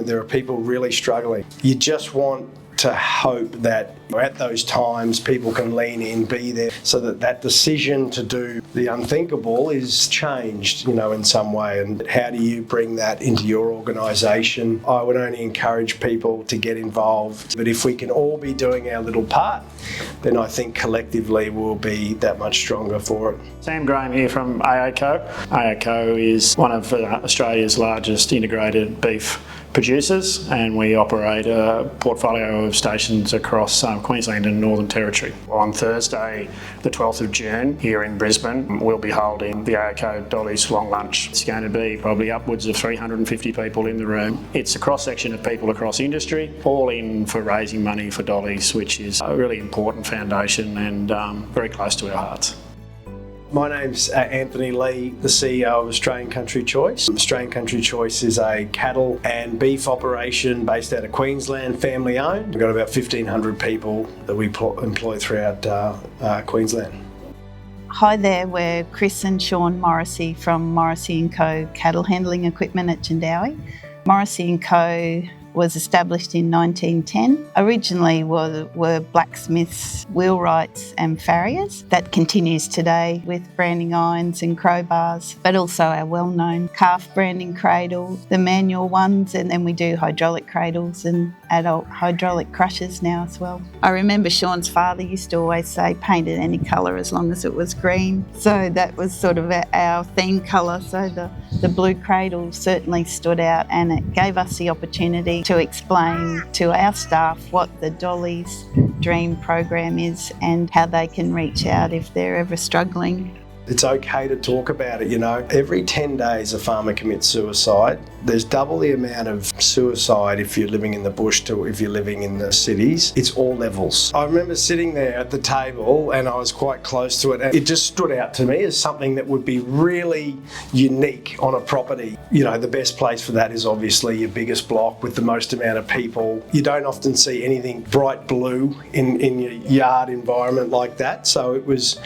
moment there are people really struggling. You just want to hope that at those times people can lean in, be there, so that that decision to do the unthinkable is changed, in some way. And how do you bring that into your organisation? I would only encourage people to get involved. But if we can all be doing our little part, then I think collectively we'll be that much stronger for it. Sam Graham here from AACo. AACo is one of Australia's largest integrated beef producers, and we operate a portfolio of stations across Queensland and Northern Territory. On Thursday, the 12th of June, here in Brisbane, we'll be holding the AACo Dolly's Long Lunch. It's going to be probably upwards of 350 people in the room. It's a cross-section of people across industry, all in for raising money for Dolly's, which is a really important foundation and very close to our hearts. My name's Anthony Lee, the CEO of Australian Country Choice. Australian Country Choice is a cattle and beef operation based out of Queensland, family owned. We've got about 1,500 people that we employ throughout Queensland. Hi there, we're Chris and Sean Morrissey from Morrissey & Co Cattle Handling Equipment at Jindawi. Morrissey & Co was established in 1910. Originally were blacksmiths, wheelwrights and farriers. That continues today with branding irons and crowbars, but also our well-known calf branding cradle, the manual ones, and then we do hydraulic cradles and adult hydraulic crushers now as well. I remember Sean's father used to always say paint it any colour as long as it was green. So that was sort of our theme colour. So the blue cradle certainly stood out, and it gave us the opportunity to explain to our staff what the Dolly's Dream program is and how they can reach out if they're ever struggling. It's okay to talk about it, Every 10 days a farmer commits suicide. There's double the amount of suicide if you're living in the bush to if you're living in the cities. It's all levels. I remember sitting there at the table and I was quite close to it, and it just stood out to me as something that would be really unique on a property. The best place for that is obviously your biggest block with the most amount of people. You don't often see anything bright blue in your yard environment like that. So it was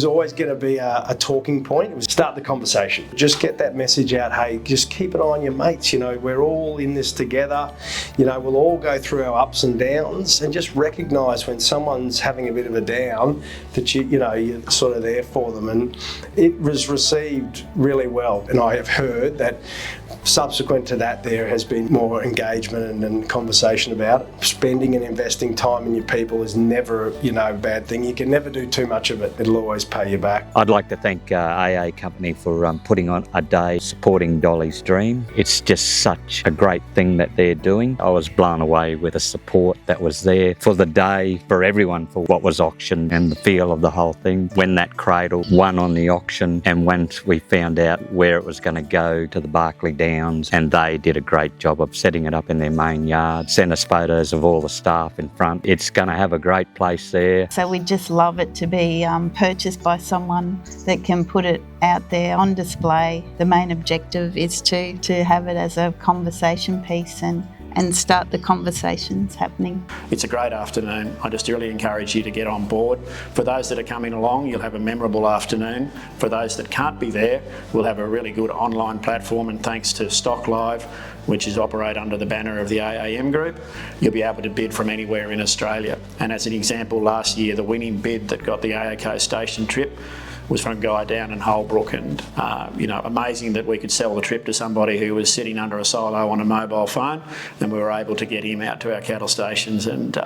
always going to be a talking point. It was start the conversation. Just get that message out. Hey, just keep an eye on your mates. We're all in this together. We'll all go through our ups and downs, and just recognise when someone's having a bit of a down that you're sort of there for them. And it was received really well. And I have heard that subsequent to that, there has been more engagement and conversation about it. Spending and investing time in your people is never, a bad thing. You can never do too much of it. It'll always pay you back. I'd like to thank AA Company for putting on a day supporting Dolly's Dream. It's just such a great thing that they're doing. I was blown away with the support that was there for the day, for everyone, for what was auctioned and the feel of the whole thing. When that cradle won on the auction, and once we found out where it was going to go to the Barkly Downs, and they did a great job of setting it up in their main yard, sent us photos of all the staff in front. It's going to have a great place there. So we just love it to be purchased by someone that can put it out there on display. The main objective is to have it as a conversation piece and start the conversations happening. It's a great afternoon. I just really encourage you to get on board. For those that are coming along, you'll have a memorable afternoon. For those that can't be there, we'll have a really good online platform, and thanks to Stock Live, which is operate under the banner of the AAM Group, you'll be able to bid from anywhere in Australia. And as an example, last year the winning bid that got the AACo station trip was from a guy down in Holbrook, and amazing that we could sell the trip to somebody who was sitting under a silo on a mobile phone, and we were able to get him out to our cattle stations and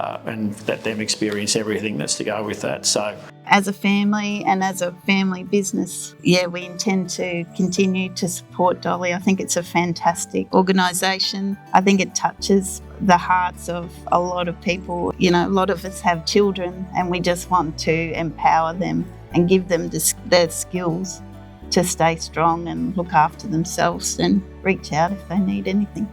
let them experience everything that's to go with that. So, as a family and as a family business, we intend to continue to support Dolly. I think it's a fantastic organisation. I think it touches the hearts of a lot of people. A lot of us have children, and we just want to empower them and give them their skills to stay strong and look after themselves and reach out if they need anything.